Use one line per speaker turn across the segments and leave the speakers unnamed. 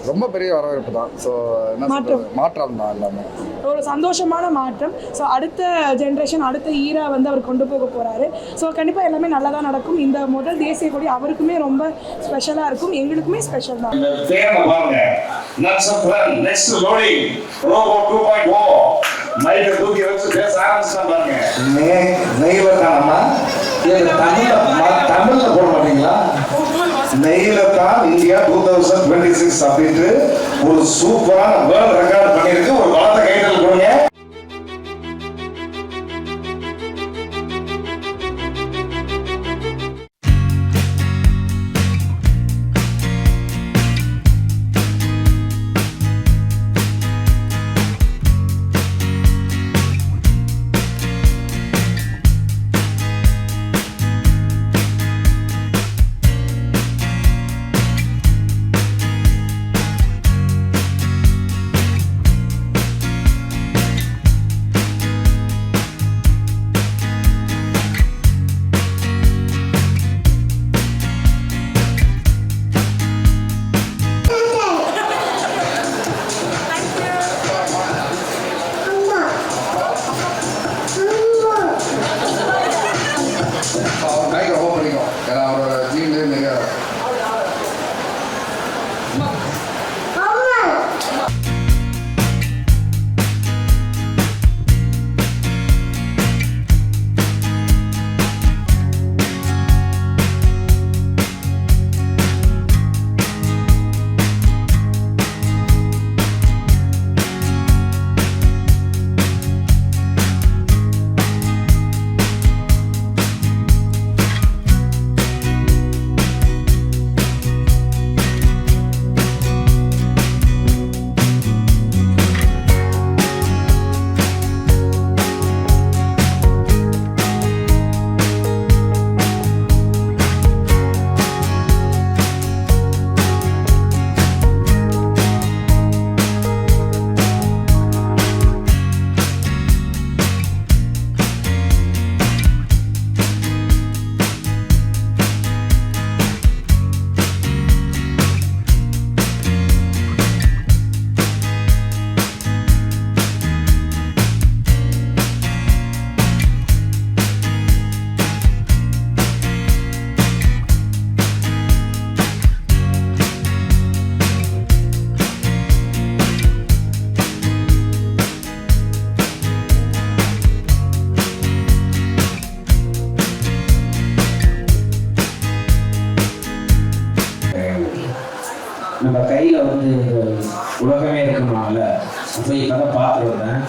ரொம்ப பெரிய வரவேற்பு தான். ஸோ என்ன சொல்றது, மாற்றம் தான் எல்லாமே,
ஒரு சந்தோஷமான மாற்றம். ஸோ அடுத்த ஜென்ரேஷன், அடுத்த ஈரா வந்து அவர் கொண்டு போக போகிறாரு. ஸோ கண்டிப்பாக எல்லாமே நல்லா தான் நடக்கும். இந்த முதல் தேசிய கொடி அவருக்குமே ரொம்ப ஸ்பெஷலாக இருக்கும், எங்களுக்குமே ஸ்பெஷல் தான்.
மைக்க தூக்கி வச்சு பேச ஆரம்பிச்சுட்டான் பாருங்க. தமிழ்ல போட மாட்டீங்களா? நெய்லத்தான் இந்தியா 2026 அப்படின்ட்டு ஒரு சூப்பரான வேர்ல்ட் ரெக்கார்ட் பண்ணிருக்கு. ஒரு பலத்த கைதல் கொடுங்க.
நம்ம கையில் வந்து உலகமே இருக்கணும்ல, அப்போ இப்போ தான் பார்த்துட்டு வந்தேன்.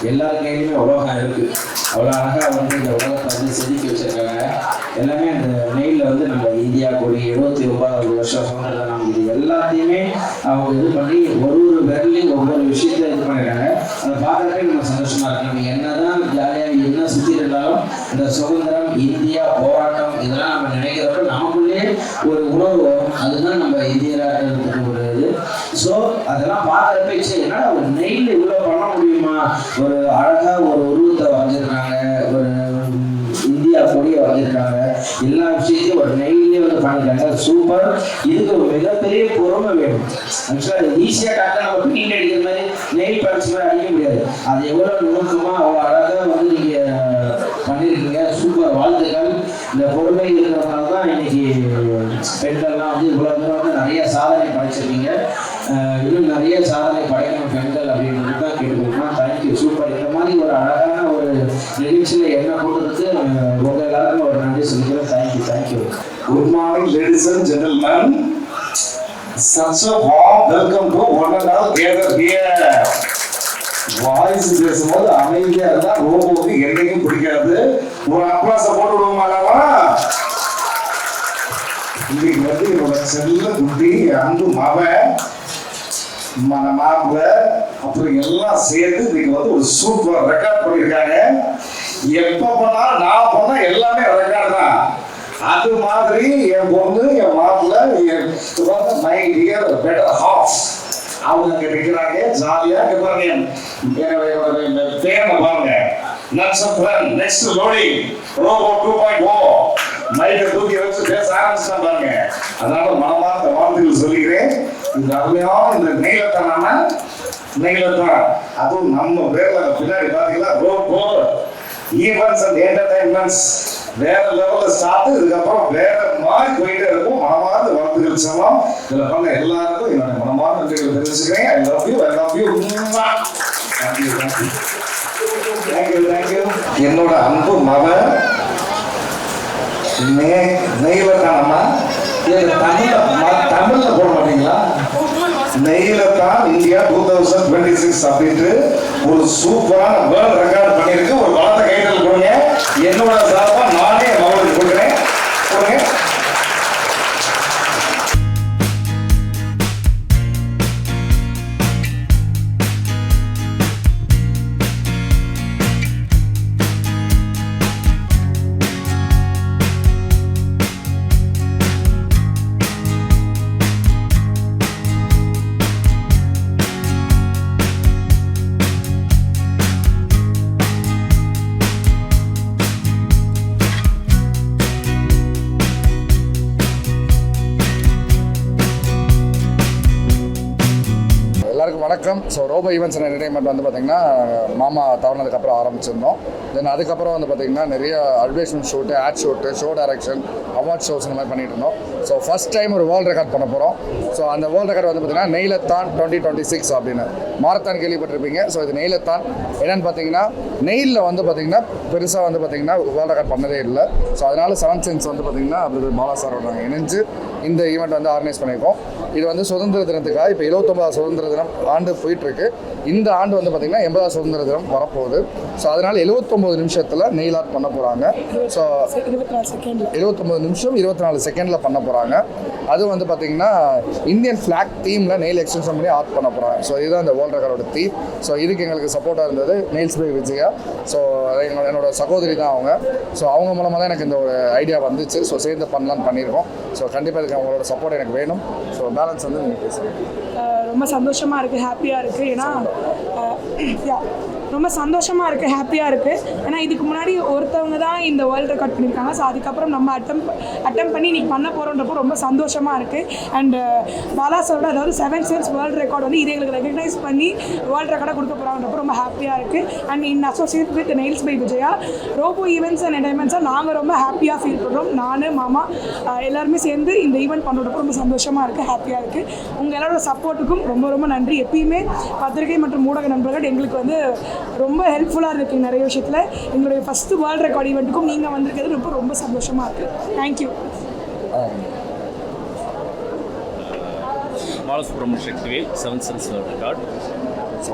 எல்லார் கையிலுமே உலகம் இருக்குது. அவ்வளோ அழகாக வந்து இந்த உலகத்தை வந்து செதுக்கி வச்சுருக்காங்க. எல்லாமே அந்த நெய்லில் வந்து நம்ம இந்தியா கொடி 79வது வருஷம் சுதந்திர தினம், இது எல்லாத்தையுமே அவங்க இது பண்ணி ஒரு விரலையும் ஒவ்வொரு விஷயத்த இது பண்ணியிருக்காங்க. அதை பார்க்குறதுக்கு நம்ம சந்தோஷமாக இருக்கு. நம்ம என்ன தான் ஜாலியாக என்ன சுற்றி இருந்தாலும் இந்த சுதந்திரம், இந்தியா போராட்டம் இதெல்லாம் நம்ம நினைக்கிறப்ப நமக்குள்ளே ஒரு உணர்வு வரும். அதுதான் நம்ம இந்தியராட்டத்துக்கு ஒரு இது. ஸோ அதெல்லாம் பார்க்குறப்ப சரி என்னடா ஒரு நெய்ல இவ்வளோ பண்ண முடியுமா, ஒரு அழகாக ஒரு உருவத்தை வரைஞ்சிருக்காங்க, ஒரு இந்தியா கொடியை வரைஞ்சிருக்காங்க, எல்லா விஷயத்தையும் ஒரு நெய்லேயே வந்து பண்ணியிருக்காங்க. சூப்பர். இதுக்கு ஒரு மிகப்பெரிய பொறுமை வேணும். ஆக்சுவலாக ஈஸியாக டாக்டர் நம்ம பெயிண்ட் அடிக்கிற மாதிரி நெய் படிச்சு மாதிரி அடிக்க முடியாது. அது எவ்வளோ நுணுக்கமாக அவ்வளோ அழகாக வந்து நீங்கள் பண்ணியிருக்கீங்க. சூப்பர், வாழ்த்துக்கள். இந்த பொறுமை இருக்கிறதுனால தான் இன்னைக்கு பெண்கள்லாம் வந்து இவ்வளோ தூரம் வந்து நிறைய சாதனை படைச்சிருக்கீங்க. இன்னும் நிறைய சாதனை படைக்கணும் பெண்கள் அப்படின்றது தான் கேட்டுக்கணும். Thank you, super. இந்த மாதிரி ஒரு அழகான ஒரு நிகழ்ச்சியில் என்ன கொடுத்துருக்கு உங்கள் எல்லாருக்கும் ஒரு நன்றி சொல்லிக்கிறேன். Thank you.
Good morning, ladies and gentlemen. Such a warm welcome to one and all gather here. Voice பேசும்போது அமைதியா இருந்தா ரோபோக்கு என்னைக்கும் பிடிக்காது. ஒரு அப்ளாஸ் போட்டு விடுவோமாலாமா? இன்னைக்கு வந்து என்னோட செல்ல குட்டி அன்பு மவன் மாப்பிள்ள அப்புறம் எல்லாம் சேர்ந்து இன்னைக்கு வந்து ஒரு சூப்பர் ரெக்கார்ட் பண்ணியிருக்காங்க. எப்ப பண்ணாலும் நான் பண்ண எல்லாமே ரெக்கார்டு தான். அது மாதிரி என் பொண்ணு, என் மாப்பிள்ள, மை டியர் பெட்டர் ஹாஃப் அவங்க அங்க நிற்கிறாங்க. ஜாலியா பாருங்க, என்னோட பேரை பாருங்க. நட்சத்திரன் நெக்ஸ்ட் லோடிங் ரோபோ 2.0 மைக்க தூக்கி வச்சு பேச ஆரம்பிச்சுட்டான் பாருங்க. அதனால மனமார்ந்த வாழ்த்துக்கள் சொல்லிக்கிறேன். இந்த அருமையான இந்த நெய்லத்தான நெய்லத்தான் அதுவும் நம்ம பேர்ல பின்னாடி பாத்தீங்களா ரோபோ ஈவென்ட்ஸ் அண்ட் என்டர்டைன்மெண்ட்ஸ் வேற லெவல்ல ஸ்டார்ட். இதுக்கப்புறம் வேற மாதிரி போயிட்டே இருக்கும். மனமார்ந்த வாழ்த்துக்கள் சொல்லலாம். இதுல பண்ண எல்லாருக்கும் என்னுடைய மனமார்ந்த நன்றிகள் தெரிவிச்சுக்கிறேன். I love you, I love you. Thank you. என்னோட அன்பு மகன் நெய்லத்தானா தமிழ்ல போட மாட்டீங்களா? நெய்லத்தான் இந்தியா 2026 அப்படின்ட்டு ஒரு சூப்பரான வேர்ல்ட் ரெக்கார்ட் பண்ணிருக்கு. ஒரு பலத்த கைதல் கொடுங்க. என்னோட சார்பா நானே அவங்களுக்கு கொடுக்குறேன்.
எல்லாருக்கும் வணக்கம். So robo events and entertainment வந்து பார்த்திங்கன்னா மாமா தவறினதுக்கப்புறம் ஆரம்பிச்சிருந்தோம். தென் அதுக்கப்புறம் வந்து பார்த்திங்கன்னா நிறைய advertisement shoot, ad shoot, show direction, award shows இந்த மாதிரி பண்ணிட்டு இருந்தோம். ஸோ ஃபஸ்ட் டைம் ஒரு வேர்ல்டு ரெக்கார்ட் பண்ண போகிறோம். ஸோ அந்த வேர்ல்டு ரெக்கார்ட் வந்து பார்த்திங்கன்னா நெய்லத்தான் 2026 அப்படின்னு மாரத்தான் கேள்விப்பட்டிருப்பீங்க. ஸோ இது நெய்லத்தான் என்னென்னு பார்த்தீங்கன்னா நெயிலில் வந்து பார்த்திங்கன்னா பெருசாக வந்து பார்த்திங்கன்னா வேர்ல்டு ரெக்கார்ட் பண்ணதே இல்லை. ஸோ அதனால் 7 சென்ஸ் வந்து பார்த்திங்கன்னா அப்படி பாலா சார் நாங்கள் இணைஞ்சு இந்த ஈவெண்ட் வந்து ஆர்கனைஸ் பண்ணியிருக்கோம். இது வந்து சுதந்திர தினத்துக்காக இப்போ 79வது சுதந்திர தினம் ஆண்டு போயிட்டுருக்கு. இந்த ஆண்டு வந்து பார்த்திங்கன்னா 80வது சுதந்திர தினம் வரப்போகுது. ஸோ அதனால் 79 நிமிஷத்தில் நெயில் ஆர்ட் பண்ண போகிறாங்க. ஸோ 79 நிமிஷம் 24 செகண்டில் பண்ண போகிறாங்க. அது வந்து பார்த்திங்கன்னா இந்தியன் ஃப்ளாக் தீமில் நெயில் எக்ஸ்டென்ஷன் பண்ணி ஆர்ட் பண்ண போகிறாங்க. ஸோ இதுதான் இந்த வேர்ல்ட் ரெக்கார்டோட தீம். ஸோ இதுக்கு எங்களுக்கு சப்போர்ட்டாக இருந்தது நெயில்ஸ் பை விஜயா. ஸோ என்னோட சகோதரி தான் அவங்க. ஸோ அவங்க மூலமாக தான் எனக்கு இந்த ஒரு ஐடியா வந்துச்சு. ஸோ சேர்ந்து பண்ணலான்னு பண்ணியிருக்கோம். ஸோ கண்டிப்பாக இதுக்கு அவங்களோட சப்போர்ட் எனக்கு வேணும். ஸோ பேலன்ஸ் வந்து நீங்கள் பேசுகிறேன்.
ரொம்ப சந்தோஷமாக இருக்குது, ஹாப்பியாக இருக்குது. ஏன்னா ரொம்ப சந்தோஷமாக இருக்குது, ஹாப்பியாக இருக்குது. ஏன்னா இதுக்கு முன்னாடி ஒருத்தவங்க தான் இந்த வேர்ல்டு ரெக்கார்ட் பண்ணியிருக்காங்க. ஸோ அதுக்கப்புறம் நம்ம அட்டம் பண்ணி இன்றைக்கி பண்ண போகிறோன்றப்போ ரொம்ப சந்தோஷமாக இருக்குது. அண்டு பாலா சாரோட அதாவது 7 சென்ஸ் வேர்ல்டு ரெக்கார்ட் வந்து இதை எங்களுக்கு ரெகக்னைஸ் பண்ணி வேர்ல்டு ரெக்கார்டாக கொடுக்க போகிறாங்கன்றப்போ ரொம்ப ஹாப்பியாக இருக்குது. And in associate with nails by Vijaya Robo events and என்டர்டைன்மெண்ட்ஸாக நாங்கள் ரொம்ப ஹாப்பியாக ஃபீல் பண்ணுறோம். நான் மாமா எல்லாருமே சேர்ந்து இந்த ஈவெண்ட் பண்ணுறப்போ ரொம்ப சந்தோஷமாக இருக்குது, ஹாப்பியாக இருக்குது. உங்கள் எல்லாரோட சப்போர்ட்டுக்கும் ரொம்ப ரொம்ப நன்றி. எப்பயுமே பத்திரிகை மற்றும் ஊடக நண்பர்கள் எங்களுக்கு வந்து ரொம்ப ஹெல்ப்ஃபுல்லாக இருக்குது நிறைய விஷயத்தில். எங்களுடைய ஃபஸ்ட்டு வேர்ல்டு ரெக்கார்ட் ஈவெண்ட்டுக்கும் நீங்கள் வந்திருக்கிறது ரொம்ப ரொம்ப சந்தோஷமாக இருக்குது. Thank you.
Balasubramania Sakthivel 7 sense world record.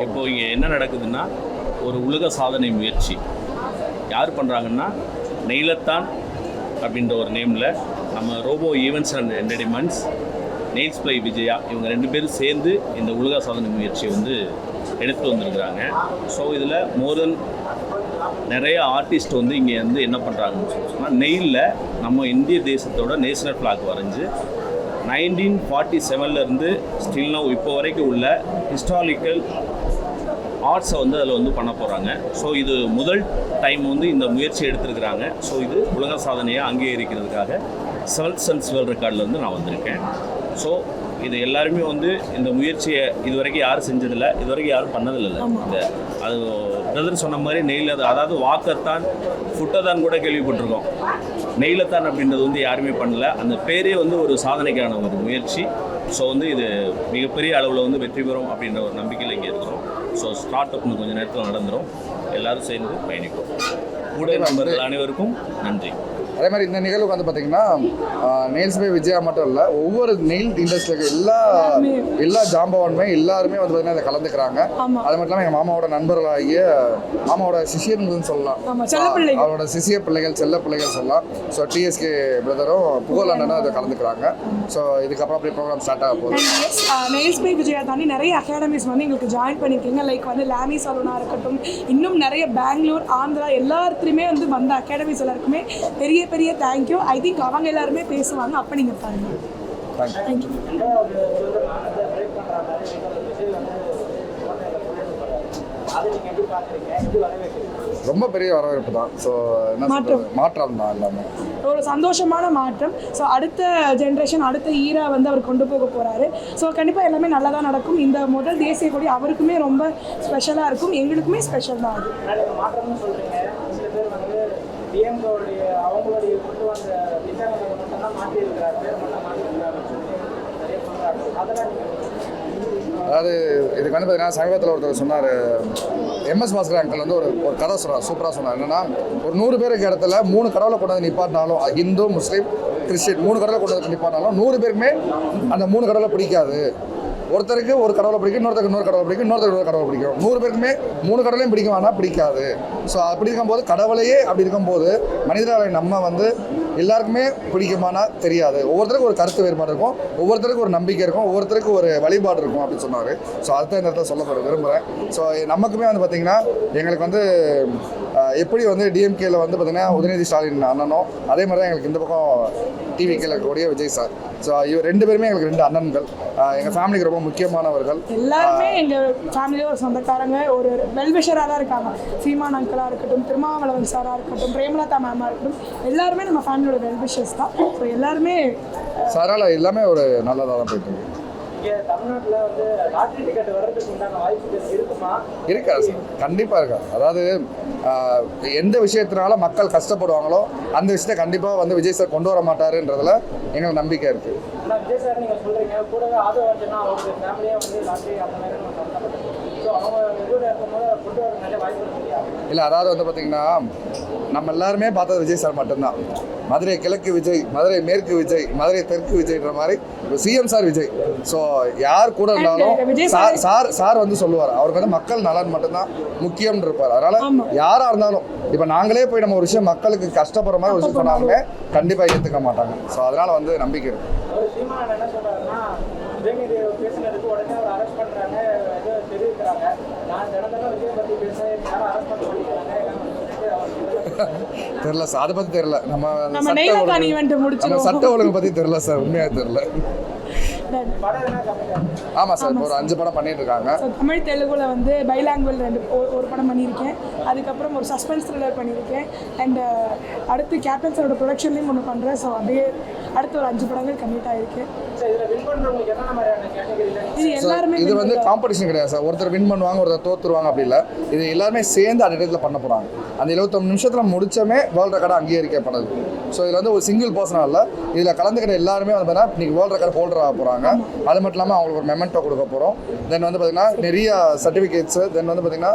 இப்போது இங்கே என்ன நடக்குதுன்னா ஒரு உலக சாதனை முயற்சி யார் பண்ணுறாங்கன்னா நெய்லத்தான் அப்படின்ற ஒரு நேமில் நம்ம robo events and entertainments, nails by Vijaya இவங்க 2 பேரும் சேர்ந்து இந்த உலக சாதனை முயற்சியை வந்து எடுத்து வந்திருக்கிறாங்க. ஸோ இதில் மோர் தென் நிறைய ஆர்டிஸ்ட் வந்து இங்கே வந்து என்ன பண்ணுறாங்கன்னு சொன்னால் நெயிலில் நம்ம இந்திய தேசத்தோட நேஷனல் ஃப்ளாக் வரைஞ்சி 1947 ஸ்டில் நவ் இப்போ வரைக்கும் உள்ள ஹிஸ்டாரிக்கல் ஆர்ட்ஸை வந்து அதில் வந்து பண்ண போகிறாங்க. ஸோ இது முதல் டைம் வந்து இந்த முயற்சி எடுத்திருக்கிறாங்க. ஸோ இது உலக சாதனையை அங்கீகரிக்கிறதுக்காக 7 சென்ஸ் வேர்ல்ட் ரெக்கார்டில் வந்து நான் வந்திருக்கேன். ஸோ இது எல்லாருமே வந்து இந்த முயற்சியை இது வரைக்கும் யாரும் செஞ்சதில்லை, இது வரைக்கும் யாரும் பண்ணதில்லை. இந்த அது பிரதர் சொன்ன மாதிரி நெயில் அதாவது வாக்கத்தான் ஃபுட்டத்தான் கூட கேள்விப்பட்டிருக்கோம். நெய்லத்தான் அப்படின்றது வந்து யாருமே பண்ணல. அந்த பேரே வந்து ஒரு சாதனைக்கான ஒரு முயற்சி. ஸோ வந்து இது மிகப்பெரிய அளவில் வந்து வெற்றி பெறும் அப்படின்ற ஒரு நம்பிக்கையில் இங்கே இருக்கிறோம். ஸோ ஸ்டார்ட் அப்னு கொஞ்சம் நேரத்தில் நடந்துடும். எல்லோரும் சேர்ந்து பயணிப்போம். கூட நண்பர்கள் அனைவருக்கும் நன்றி.
அதே மாதிரி இந்த நிகழ்வுக்கு வந்து பார்த்தீங்கன்னா நெயில்ஸ் பை விஜயா மட்டும் இல்லை, ஒவ்வொரு நெயில் இண்டஸ்ட்ரியில் எல்லா ஜாம்பவான்மே எல்லாருமே வந்து பார்த்தீங்கன்னா இதை கலந்துக்கிறாங்க. அது மட்டும் இல்லாமல் எங்கள் மாமாவோட நண்பர்களாகிய மாமாவோட சிஷியர்கள்னு சொல்லலாம், அவரோட சிஷிய பிள்ளைகள், செல்ல பிள்ளைகள் சொல்லலாம். ஸோ டிஎஸ்கே பிரதரும் புகழ் அண்ணனும் அதை கலந்துக்கிறாங்க. ஸோ இதுக்கப்புறம் அப்படியே ப்ரோக்ராம் ஸ்டார்ட் ஆக போகுது.
நெயில்ஸ் பை விஜயா தாண்டி நிறைய அகாடமிஸ் வந்து எங்களுக்கு ஜாயின் பண்ணியிருக்கீங்க. லைக் வந்து லாமி சலூனாக இருக்கட்டும், இன்னும் நிறைய பெங்களூர், ஆந்திரா எல்லாத்துலேயுமே வந்து வந்த அகாடமிஸ் எல்லாருக்குமே பெரிய பெரிய தேங்க்யூ. ஐ திங்க் அவங்க எல்லாருமே பேசுவாங்க. அப்போ நீங்கள் பாருங்கள். தேங்க்யூ.
ரொம்ப பெரிய வரவேற்பு தான். ஸோ என்ன சொல்றது, மாற்றம் தான் எல்லாமே.
ஒரு சந்தோஷமான மாற்றம். ஸோ அடுத்த ஜென்ரேஷன் அடுத்த ஈரா வந்து அவர் கொண்டு போக போகிறாரு. ஸோ கண்டிப்பாக எல்லாமே நல்லா தான் நடக்கும். இந்த முதல் தேசிய கொடி அவருக்குமே ரொம்ப ஸ்பெஷலாக இருக்கும், எங்களுக்குமே ஸ்பெஷல் தான் அது.
மாற்றம்னு சொல்கிறீங்க, சில பேர் வந்து டிஎம்கோடைய அவங்களுடைய கொண்டு வந்த விசாரணை மட்டும்தான் மாற்றியிருக்கிறார், பேர் மட்டும் மாற்றிருக்கிறாருன்னு சொல்லி நிறைய சொல்கிறாங்க. அதெல்லாம்
அதாவது இதுக்கு வந்து பார்த்தீங்கன்னா சமீபத்தில் ஒருத்தர் சொன்னார், எம்எஸ் பாஸ்கர் அங்கிள் வந்து ஒரு கதை சொன்னார், சூப்பராக சொன்னார். என்னென்னா ஒரு 100 பேருக்கு இடத்துல 3 கடவுளை கொண்டு வந்து நிப்பாட்டினாலும், ஹிந்து முஸ்லீம் கிறிஸ்டின் 3 கடவுளை கொண்டு வந்து நிப்பாட்டினாலும் 100 பேருக்குமே அந்த 3 கடவுளை பிடிக்காது. ஒருத்தருக்கு ஒரு கடவுளை பிடிக்கும், இன்னொருத்தருக்கு இன்னொரு கடவுளை பிடிக்கும், இன்னொருத்தருக்கு இன்னொரு கடவுளை பிடிக்கும். 100 பேருக்குமே 3 கடவுளையும் பிடிக்கும், ஆனால் பிடிக்காது. ஸோ அப்படி இருக்கும்போது கடவுளையே அப்படி இருக்கும்போது மனிதர்களை நம்ம வந்து எல்லாருக்குமே பிடிக்குமானா தெரியாது. ஒவ்வொருத்தருக்கும் ஒரு கருத்து வேறுபாடு இருக்கும், ஒவ்வொருத்தருக்கும் ஒரு நம்பிக்கை இருக்கும், ஒவ்வொருத்தருக்கும் ஒரு வழிபாடு இருக்கும் அப்படின்னு சொன்னார். ஸோ அதுதான் இந்த இடத்துல சொல்ல விரும்புகிறேன். ஸோ நமக்குமே வந்து பார்த்திங்கன்னா எங்களுக்கு வந்து எப்படி வந்து டிஎம்கேல வந்து பார்த்திங்கன்னா உதயநிதி ஸ்டாலின் அண்ணனும், அதே மாதிரி தான் எங்களுக்கு இந்த பக்கம் டிவிகேல இருக்கக்கூடிய விஜய் சார். ஸோ இவர் 2 பேருமே எங்களுக்கு 2 அண்ணன்கள், எங்கள் ஃபேமிலிக்கு ரொம்ப முக்கியமானவர்கள்.
எல்லாருமே எங்கள் ஃபேமிலியில் ஒரு சொந்தக்காரங்க, ஒரு வெல்விஷராக தான் இருக்காங்க. சீமான் அங்கிளாக இருக்கட்டும், திருமாவளவன் சாராக இருக்கட்டும், பிரேமலதா மேமாக இருக்கட்டும், எல்லாருமே நம்ம ஃபேமிலியோட வெல்விஷர்ஸ் தான். ஸோ எல்லாருமே
சாரால் எல்லாமே ஒரு நல்லதாக தான் போயிட்டு இருக்கு.
இங்கே தமிழ்நாட்டில் வந்து லாட்ரி டிக்கெட் வர்றதுக்கு உண்டான வாய்ப்புகள் இருக்குமா?
இருக்காது சார், கண்டிப்பாக இருக்காது. அதாவது எந்த விஷயத்தினால மக்கள் கஷ்டப்படுவாங்களோ அந்த விஷயத்தை கண்டிப்பாக வந்து விஜய் சார் கொண்டு வர மாட்டாருன்றதுல எங்களுக்கு நம்பிக்கை இருக்குது.
ஆனால் விஜய் சார் நீங்கள் சொல்கிறீங்க, கூடவே ஆதரவாச்சுன்னா அவருக்கு ஃபேமிலியாக வந்து லாட்ரி அந்த மாதிரி ஸோ அவங்க எதிரோட இருக்கும்போது கொண்டு வர நிறைய வாய்ப்புகள் இல்லையா?
இல்லை, அதாவது வந்து பார்த்திங்கன்னா நம்ம எல்லாருமே பார்த்தது விஜய் சார் மட்டும்தான். மதுரை கிழக்கு விஜய், மதுரை மேற்கு விஜய், மதுரை தெற்கு விஜய்ன்ற மாதிரி சிஎம் சார் விஜய். ஸோ யார் கூட இருந்தாலும் சார் வந்து சொல்லுவார், அவருக்கு வந்து மக்கள் நலன் மட்டும்தான் முக்கியம்னு இருப்பார். அதனால் யாராக இருந்தாலும் இப்போ நாங்களே போய் நம்ம ஒரு விஷயம் மக்களுக்கு கஷ்டப்படுற மாதிரி ஒரு விஷயம் சொன்னாலுமே கண்டிப்பாக ஏற்றுக்க மாட்டாங்க. ஸோ அதனால் வந்து நம்பிக்கை இருக்குது.
சீமான் என்ன சொல்கிறாருன்னா, உதயநிதி பேசுனதுக்கு உடனே அவர் அரெஸ்ட் பண்ணுறாங்க, ஏதோ தெரிவிக்கிறாங்க. நான் தினம் விஜய் பற்றி பேசுகிறேன், யாரும் அரெஸ்ட் பண்ண பண்ணிக்கிறாங்க.
தெரியல சார், அதை பற்றி தெரியல. நம்ம
சட்ட
ஒழுங்கு பற்றி தெரியல சார், உண்மையாக தெரியல. ஆமாம் சார், ஒரு 5 படம் பண்ணிட்டு இருக்காங்க.
தமிழ் தெலுங்குல வந்து பைலாங்குவல் ஒரு படம் பண்ணியிருக்கேன். அதுக்கப்புறம் ஒரு சஸ்பென்ஸ் த்ரில்லர் பண்ணியிருக்கேன். அண்ட் அடுத்து கேப்டன் சாரோட ப்ரொடக்ஷன்லேயும் ஒன்று பண்ணுறேன். ஸோ அப்படியே அடுத்து ஒரு 5 படங்கள் கம்ப்ளீட் ஆகிருக்கு. இது எல்லாருமே
இது வந்து காம்படிஷன் கிடையாது சார், ஒருத்தர் வின் பண்ணுவாங்க, ஒருத்தர் தோத்துருவாங்க, அப்படி இல்லை. இது எல்லாருமே சேர்ந்து அந்த இடத்துல பண்ண போகிறாங்க. அந்த 79 நிமிஷத்தில் முடிச்சமே வேர்ல்டு ரெக்கார்டாக அங்கீகரிக்கப்படுது. ஸோ இதில் வந்து ஒரு சிங்கிள் பர்சனாக இல்லை, இதில் கலந்துக்கிட்ட எல்லாருமே வந்து பார்த்தீங்கன்னா இன்றைக்கி வேர்ல்டு ரெக்கார்ட் ஹோல்டர் ஆக போகிறாங்க. அது மட்டும் இல்லாமல் அவங்களுக்கு ஒரு மெமெண்டோ கொடுக்க போகிறோம். தென் வந்து பார்த்திங்கன்னா நிறைய சர்டிஃபிகேட்ஸு, தென் வந்து பார்த்திங்கன்னா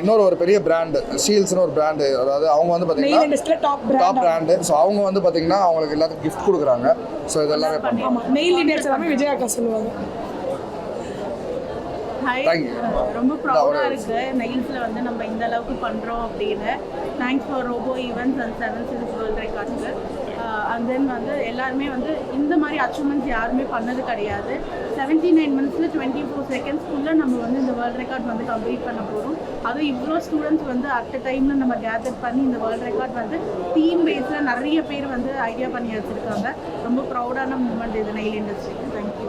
இன்னொரு ஒரு பெரிய பிராண்டு ஷீல்ஸ்னு ஒரு பிராண்டு, அதாவது அவங்க வந்து பார்த்திங்கன்னா டாப் பிராண்டு. ஸோ அவங்க வந்து பார்த்திங்கன்னா அவங்களுக்கு எல்லாத்துக்கும் கிஃப்ட் கொடுக்குறாங்க. ஸோ இதெல்லாமே
பண்ணுவோம். மெயில் டீடைல்ஸ் எல்லாமே விஜய் அக்கா சொல்லுவாங்க.
ரொம்ப ப்ரௌடாக இருக்குது நெயில்ஸில் வந்து நம்ம இந்த அளவுக்கு பண்ணுறோம் அப்படின்னு. Thanks for Robo events and 7 series world ரெக்கார்ட்ஸுக்கு. அண்ட் தென் வந்து எல்லாருமே வந்து இந்த மாதிரி அச்சீவ்மெண்ட்ஸ் யாருமே பண்ணது கிடையாது. 79 மினிட்ஸில் 24 செகண்ட்ஸ்க்குள்ளே நம்ம வந்து இந்த வேர்ல்ட் ரெக்கார்ட் வந்து கம்ப்ளீட் பண்ண போகிறோம். அதுவும் இவ்வளோ ஸ்டூடெண்ட்ஸ் வந்து அட் அ டைமில் நம்ம கேதர் பண்ணி இந்த வேர்ல்ட் ரெக்கார்ட் வந்து தீம் பேஸில் நிறைய பேர் வந்து ஐடியா பண்ணி வச்சுருக்காங்க. ரொம்ப ப்ரௌடான மூமெண்ட் இது நெயில் இண்டஸ்ட்ரிக்கு. தேங்க்யூ.